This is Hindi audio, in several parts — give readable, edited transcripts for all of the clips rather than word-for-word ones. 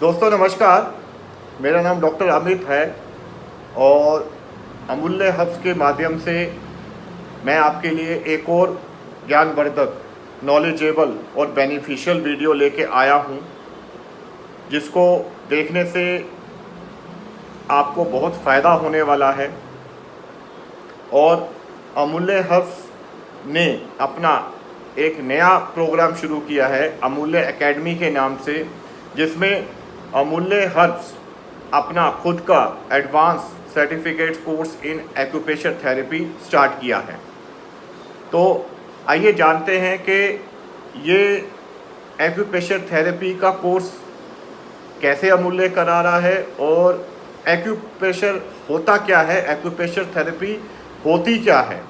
दोस्तों नमस्कार। मेरा नाम डॉक्टर अमित है और अमूल्य हब्स के माध्यम से मैं आपके लिए एक और ज्ञानवर्धक, नॉलेजेबल और बेनिफिशियल वीडियो लेके आया हूं, जिसको देखने से आपको बहुत फ़ायदा होने वाला है। और अमूल्य हब्स ने अपना एक नया प्रोग्राम शुरू किया है अमूल्य एकेडमी के नाम से, जिसमें अमूल्य हर्ब्स अपना खुद का advance certificate course in acupressure therapy start किया है। तो आइए जानते हैं कि ये एक्यूप्रेशर थेरेपी का कोर्स कैसे अमूल्य करा रहा है और एक्यूप्रेशर होता क्या है, एक्यूप्रेशर थेरेपी होती क्या है।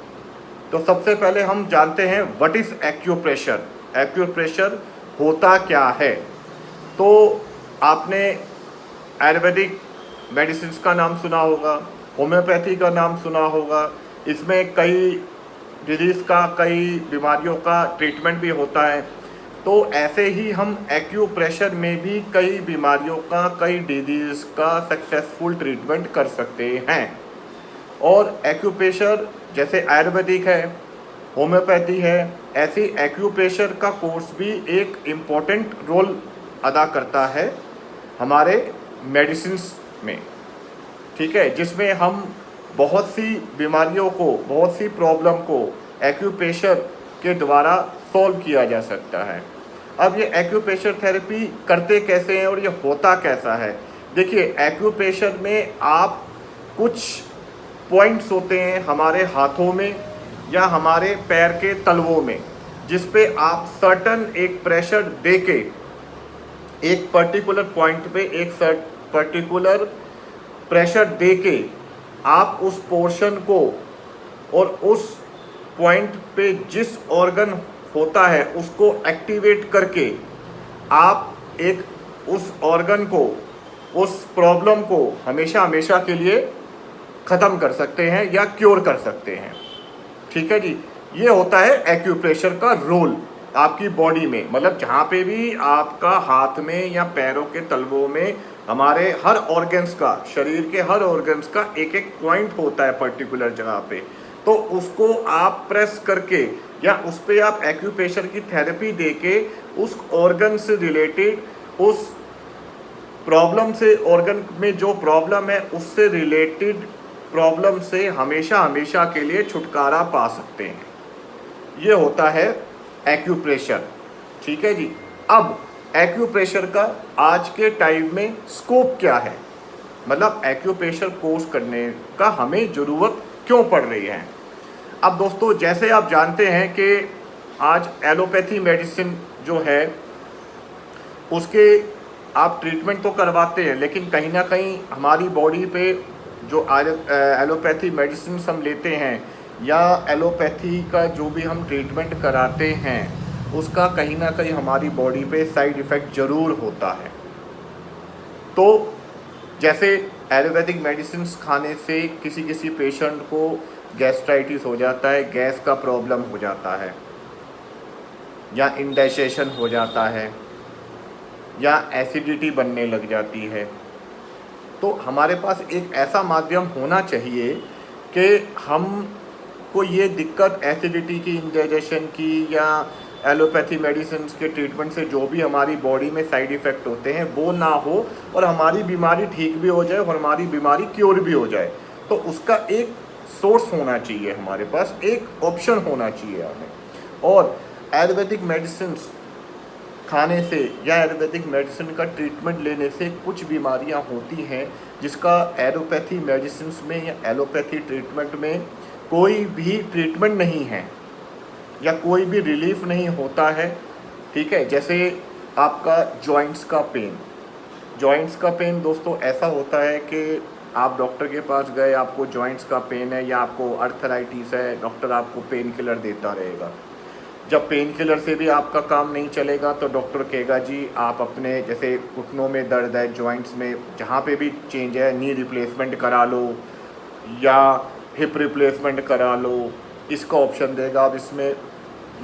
तो सबसे पहले हम जानते हैं व्हाट इज़ एक्यूप्रेशर। एक्यूप्रेशर होता क्या है। तो आपने आयुर्वेदिक मेडिसिन का नाम सुना होगा, होम्योपैथी का नाम सुना होगा। इसमें कई डिजीज़ का, कई बीमारियों का ट्रीटमेंट भी होता है। तो ऐसे ही हम एक्यूप्रेशर में भी कई बीमारियों का, कई डिजीज़ का सक्सेसफुल ट्रीटमेंट कर सकते हैं। और एक्यूप्रेशर जैसे आयुर्वेदिक है, होम्योपैथी है, ऐसी एक्यूप्रेशर का कोर्स भी एक इम्पॉर्टेंट रोल अदा करता है हमारे मेडिसिन्स में। ठीक है, जिसमें हम बहुत सी बीमारियों को, बहुत सी प्रॉब्लम को एक्यूप्रेशर के द्वारा सॉल्व किया जा सकता है। अब ये एक्यूप्रेशर थेरेपी करते कैसे हैं और ये होता कैसा है। देखिए, एक्यूप्रेशर में आप कुछ पॉइंट्स होते हैं हमारे हाथों में या हमारे पैर के तलवों में, जिस पे आप सर्टन एक प्रेशर देके एक पर्टिकुलर पॉइंट पे एक पर्टिकुलर प्रेशर देके आप उस पोर्शन को और उस पॉइंट पे जिस ऑर्गन होता है उसको एक्टिवेट करके आप एक उस ऑर्गन को, उस प्रॉब्लम को हमेशा हमेशा के लिए ख़त्म कर सकते हैं या क्योर कर सकते हैं। ठीक है जी, ये होता है एक्यूप्रेशर का रोल आपकी बॉडी में। मतलब जहाँ पे भी आपका हाथ में या पैरों के तलवों में हमारे हर ऑर्गन्स का, शरीर के हर ऑर्गन्स का एक एक पॉइंट होता है पर्टिकुलर जगह पे, तो उसको आप प्रेस करके या उस पर आप एक्यूप्रेशर की थेरेपी देके उस ऑर्गन से रिलेटेड, उस प्रॉब्लम से, ऑर्गन में जो प्रॉब्लम है उससे रिलेटेड प्रॉब्लम से हमेशा हमेशा के लिए छुटकारा पा सकते हैं। ये होता है एक्यूप्रेशर। ठीक है जी। अब एक्यूप्रेशर का आज के टाइम में स्कोप क्या है, मतलब एक्यूप्रेशर कोर्स करने का हमें ज़रूरत क्यों पड़ रही है। अब दोस्तों, जैसे आप जानते हैं कि आज एलोपैथी मेडिसिन जो है उसके आप ट्रीटमेंट तो करवाते हैं, लेकिन कहीं ना कहीं हमारी बॉडी पे जो एलोपैथी मेडिसिन हम लेते हैं या एलोपैथी का जो भी हम ट्रीटमेंट कराते हैं उसका कहीं ना कहीं हमारी बॉडी पे साइड इफ़ेक्ट ज़रूर होता है। तो जैसे आयुर्वेदिक मेडिसिन खाने से किसी किसी पेशेंट को गैस्ट्राइटिस हो जाता है, गैस का प्रॉब्लम हो जाता है, या इंडाइजेशन हो जाता है, या एसिडिटी बनने लग जाती है। तो हमारे पास एक ऐसा माध्यम होना चाहिए कि हम को ये दिक्कत एसिडिटी की, इंडाइजेशन की या एलोपैथी मेडिसिन के ट्रीटमेंट से जो भी हमारी बॉडी में साइड इफ़ेक्ट होते हैं वो ना हो और हमारी बीमारी ठीक भी हो जाए और हमारी बीमारी क्योर भी हो जाए। तो उसका एक सोर्स होना चाहिए, हमारे पास एक ऑप्शन होना चाहिए हमें। और आयुर्वेदिक मेडिसिन खाने से या आयुर्वेदिक मेडिसिन का ट्रीटमेंट लेने से कुछ बीमारियां होती हैं जिसका एलोपैथी मेडिसिन में या एलोपैथी ट्रीटमेंट में कोई भी ट्रीटमेंट नहीं है या कोई भी रिलीफ नहीं होता है। ठीक है, जैसे आपका जॉइंट्स का पेन। जॉइंट्स का पेन दोस्तों ऐसा होता है कि आप डॉक्टर के पास गए, आपको जॉइंट्स का पेन है या आपको अर्थराइटिस है, डॉक्टर आपको पेन किलर देता रहेगा। जब पेन किलर से भी आपका काम नहीं चलेगा तो डॉक्टर कहेगा जी आप अपने, जैसे घुटनों में दर्द है, जॉइंट्स में जहाँ पे भी चेंज है, नी रिप्लेसमेंट करा लो या हिप रिप्लेसमेंट करा लो, इसका ऑप्शन देगा। अब इसमें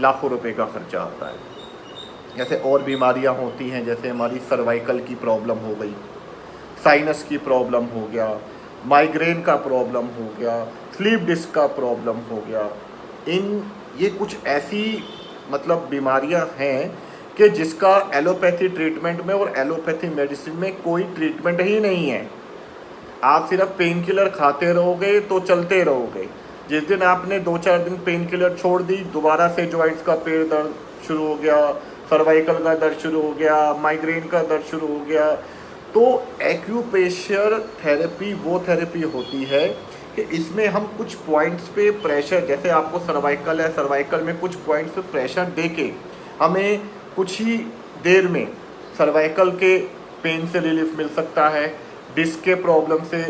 लाखों रुपए का खर्चा आता है। जैसे और बीमारियां होती हैं, जैसे हमारी सर्वाइकल की प्रॉब्लम हो गई, साइनस की प्रॉब्लम हो गया, माइग्रेन का प्रॉब्लम हो गया, स्लीप डिस्क का प्रॉब्लम हो गया। ये कुछ ऐसी मतलब बीमारियां हैं कि जिसका एलोपैथी ट्रीटमेंट में और एलोपैथी मेडिसिन में कोई ट्रीटमेंट ही नहीं है। आप सिर्फ पेन किलर खाते रहोगे तो चलते रहोगे। जिस दिन आपने 2-4 दिन पेन किलर छोड़ दी, दोबारा से जॉइंट्स का पेट दर्द शुरू हो गया, सर्वाइकल का दर्द शुरू हो गया, माइग्रेन का दर्द शुरू हो गया। तो एक्यूप्रेशर थेरेपी वो थेरेपी होती है कि इसमें हम कुछ पॉइंट्स पे प्रेशर, जैसे आपको सर्वाइकल है, सर्वाइकल में कुछ पॉइंट्स पे प्रेशर देके हमें कुछ ही देर में सर्वाइकल के पेन से रिलीफ मिल सकता है, डिस्क के प्रॉब्लम से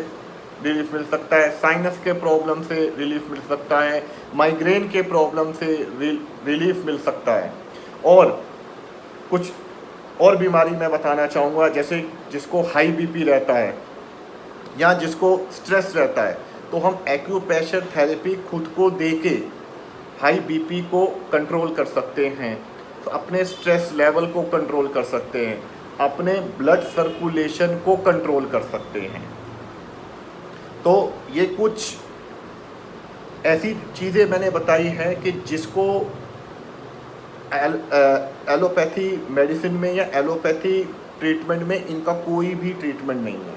रिलीफ मिल सकता है, साइनस के प्रॉब्लम से रिलीफ मिल सकता है, माइग्रेन के प्रॉब्लम से रिलीफ मिल सकता है। और कुछ और बीमारी मैं बताना चाहूँगा, जैसे जिसको हाई बीपी रहता है या जिसको स्ट्रेस रहता है, तो हम एक्यूप्रेशर थेरेपी खुद को देके हाई बीपी को कंट्रोल कर सकते हैं, तो अपने स्ट्रेस लेवल को कंट्रोल कर सकते हैं, अपने ब्लड सर्कुलेशन को कंट्रोल कर सकते हैं। तो ये कुछ ऐसी चीज़ें मैंने बताई है कि जिसको एलोपैथी मेडिसिन में या एलोपैथी ट्रीटमेंट में इनका कोई भी ट्रीटमेंट नहीं है,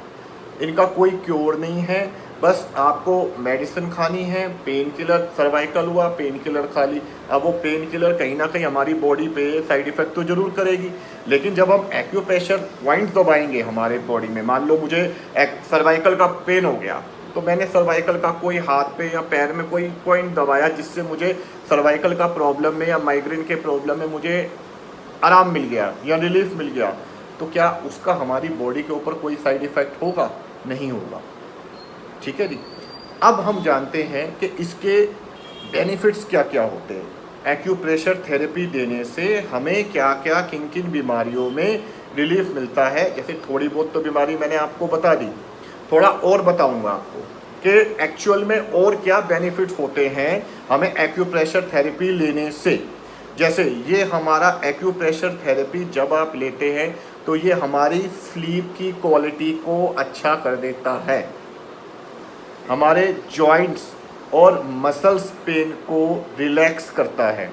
इनका कोई क्योर नहीं है। बस आपको मेडिसिन खानी है, पेन किलर, सर्वाइकल हुआ पेन किलर खा ली। अब वो पेन किलर कहीं ना कहीं हमारी बॉडी पे साइड इफ़ेक्ट तो ज़रूर करेगी, लेकिन जब हम एक्यूप्रेशर पॉइंट दबाएंगे हमारे बॉडी में, मान लो मुझे सर्वाइकल का पेन हो गया, तो मैंने सर्वाइकल का कोई हाथ पे या पैर में कोई पॉइंट दबाया जिससे मुझे सर्वाइकल का प्रॉब्लम में या माइग्रेन के प्रॉब्लम में मुझे आराम मिल गया या रिलीफ मिल गया, तो क्या उसका हमारी बॉडी के ऊपर कोई साइड इफ़ेक्ट होगा? नहीं होगा। ठीक है जी। अब हम जानते हैं कि इसके बेनिफिट्स क्या क्या होते हैं। एक्यूप्रेशर थेरेपी देने से हमें क्या क्या किन किन बीमारियों में रिलीफ मिलता है। जैसे थोड़ी बहुत तो बीमारी मैंने आपको बता दी, थोड़ा और बताऊंगा आपको कि एक्चुअल में और क्या बेनिफिट्स होते हैं हमें एक्यूप्रेशर थेरेपी लेने से। जैसे ये हमारा एक्यूप्रेशर थेरेपी जब आप लेते हैं तो ये हमारी स्लीप की क्वालिटी को अच्छा कर देता है, हमारे जॉइंट्स और मसल्स पेन को रिलैक्स करता है,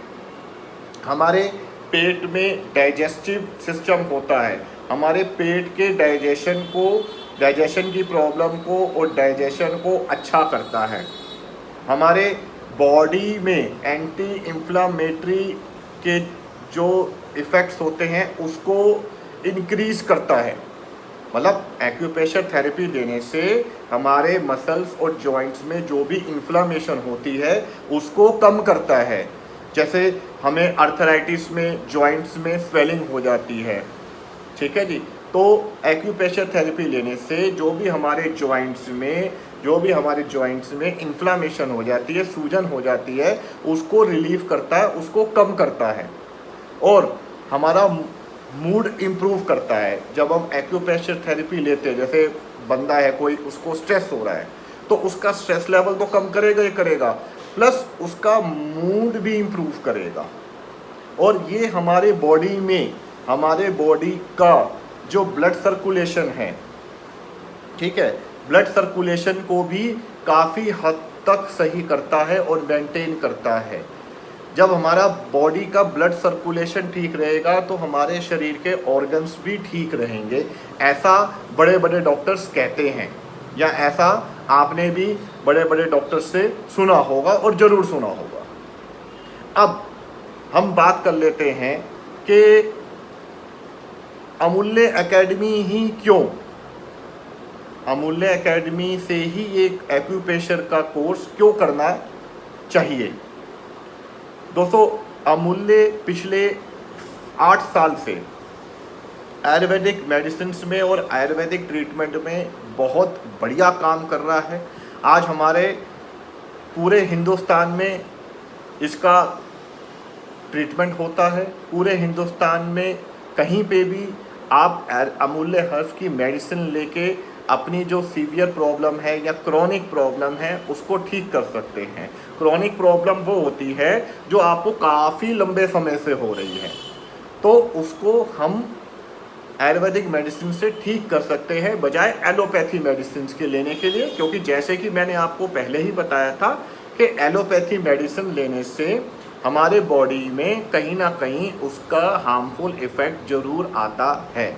हमारे पेट में डाइजेस्टिव सिस्टम होता है, हमारे पेट के डाइजेशन की प्रॉब्लम को और डाइजेशन को अच्छा करता है, हमारे बॉडी में एंटी इन्फ्लामेटरी के जो इफ़ेक्ट्स होते हैं उसको इंक्रीज करता है। मतलब एक्यूप्रेशर थेरेपी देने से हमारे मसल्स और जॉइंट्स में जो भी इन्फ्लामेशन होती है उसको कम करता है। जैसे हमें अर्थराइटिस में जॉइंट्स में स्वेलिंग हो जाती है, ठीक है जी, तो एक्यूप्रेशर थेरेपी लेने से जो भी हमारे जॉइंट्स में इन्फ्लामेशन हो जाती है, सूजन हो जाती है, उसको रिलीफ करता है, उसको कम करता है और हमारा मूड इम्प्रूव करता है। जब हम एक्यूप्रेशर थेरेपी लेते हैं, जैसे बंदा है कोई, उसको स्ट्रेस हो रहा है तो उसका स्ट्रेस लेवल तो कम करेगा ही करेगा, प्लस उसका मूड भी इम्प्रूव करेगा। और ये हमारे बॉडी का जो ब्लड सर्कुलेशन है, ठीक है, ब्लड सर्कुलेशन को भी काफ़ी हद तक सही करता है और मेंटेन करता है। जब हमारा बॉडी का ब्लड सर्कुलेशन ठीक रहेगा तो हमारे शरीर के ऑर्गन्स भी ठीक रहेंगे, ऐसा बड़े बड़े डॉक्टर्स कहते हैं, या ऐसा आपने भी बड़े बड़े डॉक्टर्स से सुना होगा और ज़रूर सुना होगा। अब हम बात कर लेते हैं कि अमूल्य एकेडमी ही क्यों, अमूल्य एकेडमी से ही एक एक्यूप्रेशर का कोर्स क्यों करना चाहिए। दोस्तों, अमूल्य पिछले 8 साल से आयुर्वेदिक मेडिसिन में और आयुर्वेदिक ट्रीटमेंट में बहुत बढ़िया काम कर रहा है। आज हमारे पूरे हिंदुस्तान में इसका ट्रीटमेंट होता है। पूरे हिंदुस्तान में कहीं पे भी आप अमूल्य हर्ब्स की मेडिसिन लेके अपनी जो सीवियर प्रॉब्लम है या क्रॉनिक प्रॉब्लम है उसको ठीक कर सकते हैं। क्रॉनिक प्रॉब्लम वो होती है जो आपको काफ़ी लंबे समय से हो रही है, तो उसको हम आयुर्वेदिक मेडिसिन से ठीक कर सकते हैं बजाय एलोपैथी मेडिसिन के लेने के लिए। क्योंकि जैसे कि मैंने आपको पहले ही बताया था कि एलोपैथी मेडिसिन लेने से हमारे बॉडी में कहीं ना कहीं उसका हार्मफुल इफ़ेक्ट ज़रूर आता है,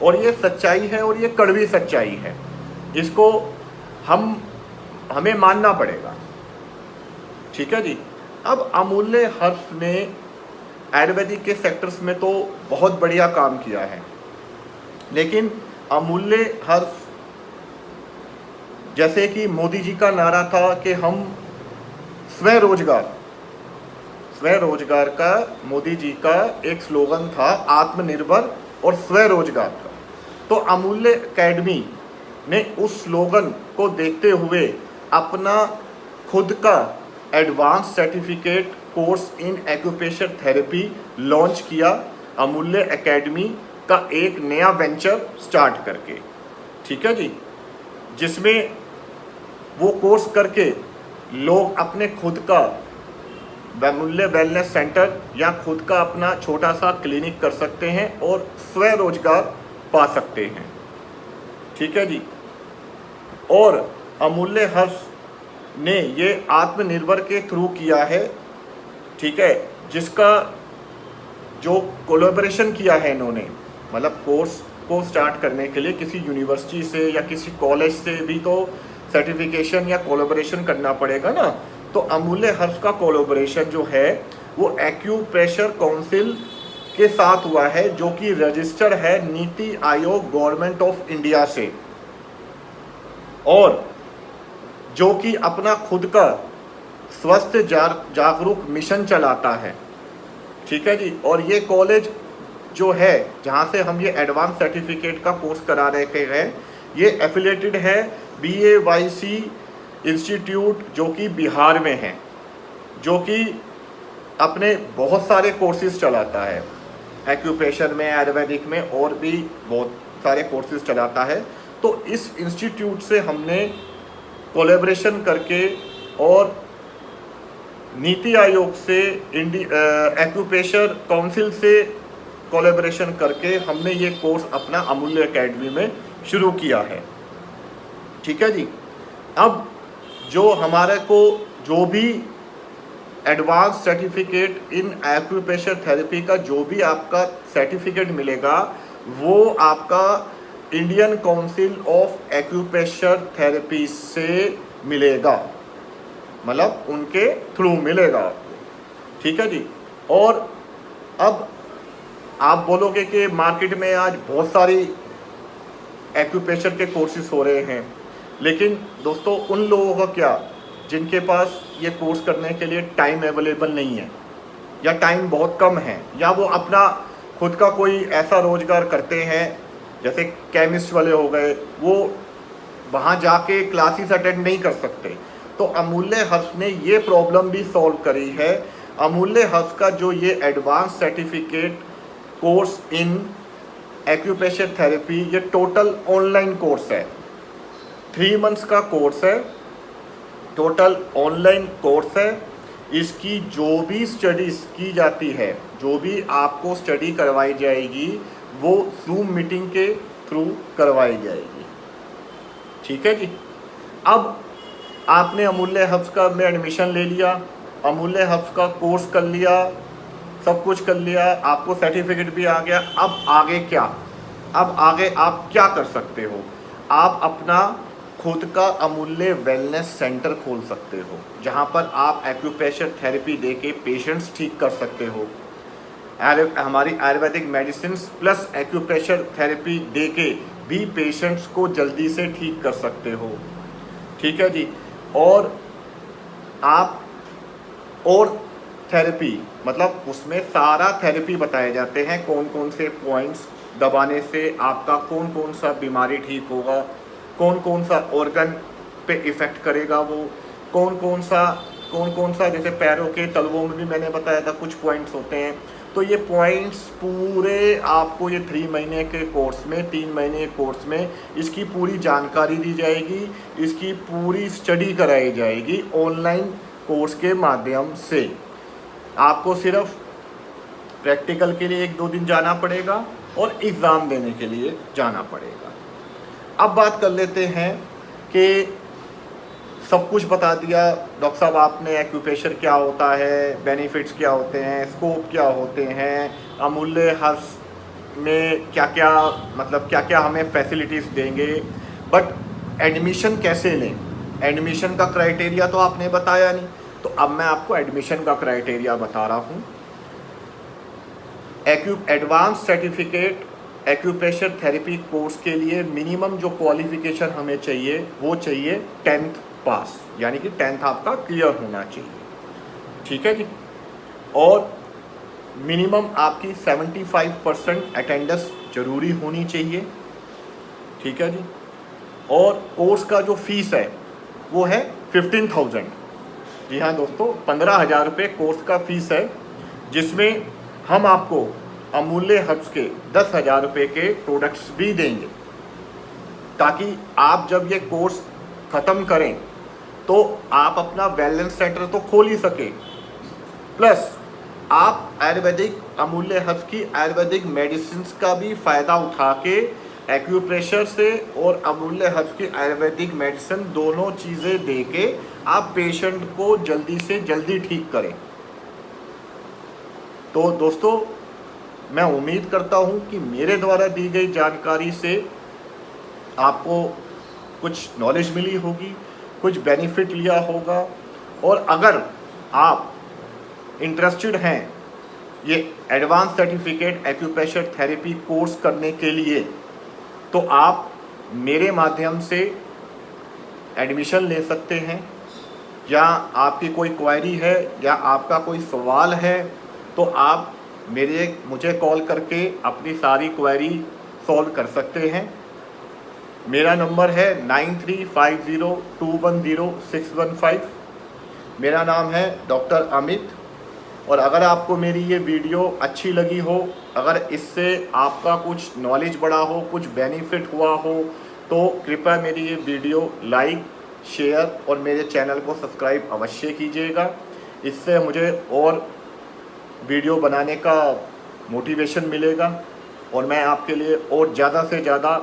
और ये सच्चाई है और ये कड़वी सच्चाई है। इसको हमें मानना पड़ेगा, ठीक है जी। अब अमूल्य हर्ष ने आयुर्वेदिक के सेक्टर्स में तो बहुत बढ़िया काम किया है, लेकिन अमूल्य हर्ष, जैसे कि मोदी जी का नारा था कि हम स्वरोजगार का मोदी जी का एक स्लोगन था, आत्मनिर्भर और स्वरोजगार का। तो अमूल्य एकेडमी ने उस स्लोगन को देखते हुए अपना खुद का advance certificate course in acupressure therapy launch किया, अमूल्य एकेडमी का एक नया वेंचर स्टार्ट करके, ठीक है जी, जिसमें वो कोर्स करके लोग अपने खुद का अमूल्य वेलनेस सेंटर या खुद का अपना छोटा सा क्लिनिक कर सकते हैं और स्वरोजगार पा सकते हैं, ठीक है जी। और अमूल्य हर्ष ने ये आत्मनिर्भर के थ्रू किया है, ठीक है, जिसका जो कोलैबोरेशन किया है इन्होंने, मतलब कोर्स को स्टार्ट करने के लिए किसी यूनिवर्सिटी से या किसी कॉलेज से भी तो सर्टिफिकेशन या कोलैबोरेशन करना पड़ेगा ना। तो अमूल्य हर्ष का कोलैबोरेशन जो है वो एक्यूप्रेशर काउंसिल के साथ हुआ है, जो कि रजिस्टर्ड है NITI Aayog government of India से, और जो कि अपना खुद का स्वस्थ जागरूक मिशन चलाता है, ठीक है जी। और ये कॉलेज जो है जहाँ से हम ये एडवांस सर्टिफिकेट का कोर्स करा रहे हैं, ये एफिलेटेड है BAYC इंस्टीट्यूट, जो कि बिहार में है, जो कि अपने बहुत सारे कोर्सेज चलाता है एक्यूप्रेशर में, आयुर्वेदिक में, और भी बहुत सारे कोर्सेज चलाता है। तो इस इंस्टीट्यूट से हमने कोलैबोरेशन करके और नीति आयोग से एक्यूप्रेशर काउंसिल से कोलैबोरेशन करके हमने ये कोर्स अपना अमूल्य एकेडमी में शुरू किया है, ठीक है जी। अब जो हमारे को जो भी advance certificate in acupressure therapy का जो भी आपका सर्टिफिकेट मिलेगा, वो आपका Indian council of acupressure therapy से मिलेगा, मतलब उनके थ्रू मिलेगा आपको, ठीक है जी। और अब आप बोलोगे कि मार्केट में आज बहुत सारी एक्यूप्रेशर के कोर्सेज हो रहे हैं, लेकिन दोस्तों उन लोगों का क्या जिनके पास ये कोर्स करने के लिए टाइम अवेलेबल नहीं है, या टाइम बहुत कम है, या वो अपना खुद का कोई ऐसा रोजगार करते हैं, जैसे केमिस्ट वाले हो गए, वो वहाँ जाके क्लासेस अटेंड नहीं कर सकते। तो अमूल्य हर्ष ने ये प्रॉब्लम भी सॉल्व करी है। अमूल्य हर्ष का जो ये advance certificate course in acupressure therapy, ये टोटल ऑनलाइन कोर्स है, 3 मंथ्स का कोर्स है, टोटल ऑनलाइन कोर्स है। इसकी जो भी स्टडीज़ की जाती है, जो भी आपको स्टडी करवाई जाएगी, वो जूम मीटिंग के थ्रू करवाई जाएगी, ठीक है जी। अब आपने अमूल्य हब्स का में एडमिशन ले लिया, अमूल्य हब्स का कोर्स कर लिया, सब कुछ कर लिया, आपको सर्टिफिकेट भी आ गया। अब आगे क्या? अब आगे आप क्या कर सकते हो? आप अपना खुद का अमूल्य वेलनेस सेंटर खोल सकते हो, जहां पर आप एक्यूप्रेशर थेरेपी देके पेशेंट्स ठीक कर सकते हो। हमारी Ayurvedic medicine plus acupressure therapy देके भी पेशेंट्स को जल्दी से ठीक कर सकते हो, ठीक है जी। और आप और थेरेपी, मतलब उसमें सारा थेरेपी बताए जाते हैं, कौन कौन से पॉइंट्स दबाने से आपका कौन कौन सा बीमारी ठीक होगा, कौन कौन सा ऑर्गन पे इफ़ेक्ट करेगा, वो कौन कौन सा जैसे पैरों के तलवों में भी मैंने बताया था कुछ पॉइंट्स होते हैं। तो ये पॉइंट्स पूरे आपको ये 3 महीने के कोर्स में, 3 महीने के कोर्स में इसकी पूरी जानकारी दी जाएगी, इसकी पूरी स्टडी कराई जाएगी ऑनलाइन कोर्स के माध्यम से। आपको सिर्फ प्रैक्टिकल के लिए 1-2 दिन जाना पड़ेगा और एग्ज़ाम देने के लिए जाना पड़ेगा। अब बात कर लेते हैं कि सब कुछ बता दिया डॉक्टर साहब आपने, एक्यूप्रेशर क्या होता है, बेनिफिट्स क्या होते हैं, स्कोप क्या होते हैं, अमूल्य हर्ष में क्या क्या मतलब क्या क्या हमें फैसिलिटीज़ देंगे, बट एडमिशन कैसे लें, एडमिशन का क्राइटेरिया तो आपने बताया नहीं। तो अब मैं आपको एडमिशन का क्राइटेरिया बता रहा हूँ। Advance certificate acupressure therapy course के लिए मिनिमम जो क्वालिफिकेशन हमें चाहिए वो चाहिए 10th पास, यानी कि 10th आपका क्लियर होना चाहिए, ठीक है जी। और मिनिमम आपकी 75% अटेंडेंस जरूरी होनी चाहिए, ठीक है जी। और कोर्स का जो फीस है वो है 15,000। जी हाँ दोस्तों, 15,000 रुपये कोर्स का फीस है, जिसमें हम आपको अमूल्य हब्स के 10,000 रुपये के प्रोडक्ट्स भी देंगे, ताकि आप जब ये कोर्स ख़त्म करें तो आप अपना वेलनेस सेंटर तो खोल ही सके, प्लस आप आयुर्वेदिक अमूल्य हब्स की आयुर्वेदिक मेडिसिन का भी फ़ायदा उठा के एक्यूप्रेशर से और अमूल्य हब्स की आयुर्वेदिक मेडिसिन दोनों चीज़ें दे के आप पेशेंट को जल्दी से जल्दी ठीक करें। तो दोस्तों, मैं उम्मीद करता हूं कि मेरे द्वारा दी गई जानकारी से आपको कुछ नॉलेज मिली होगी, कुछ बेनिफिट लिया होगा। और अगर आप इंटरेस्टेड हैं ये advance certificate acupressure therapy course करने के लिए, तो आप मेरे माध्यम से एडमिशन ले सकते हैं, या आपकी कोई क्वेरी है या आपका कोई सवाल है तो आप मुझे कॉल करके अपनी सारी क्वेरी सॉल्व कर सकते हैं। मेरा नंबर है 9350210615। मेरा नाम है डॉक्टर अमित। और अगर आपको मेरी ये वीडियो अच्छी लगी हो, अगर इससे आपका कुछ नॉलेज बढ़ा हो, कुछ बेनिफिट हुआ हो, तो कृपया मेरी ये वीडियो लाइक, शेयर और मेरे चैनल को सब्सक्राइब अवश्य कीजिएगा। इससे मुझे और वीडियो बनाने का मोटिवेशन मिलेगा और मैं आपके लिए और ज़्यादा से ज़्यादा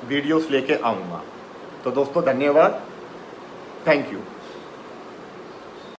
वीडियोस लेके आऊँगा। तो दोस्तों, धन्यवाद, थैंक यू।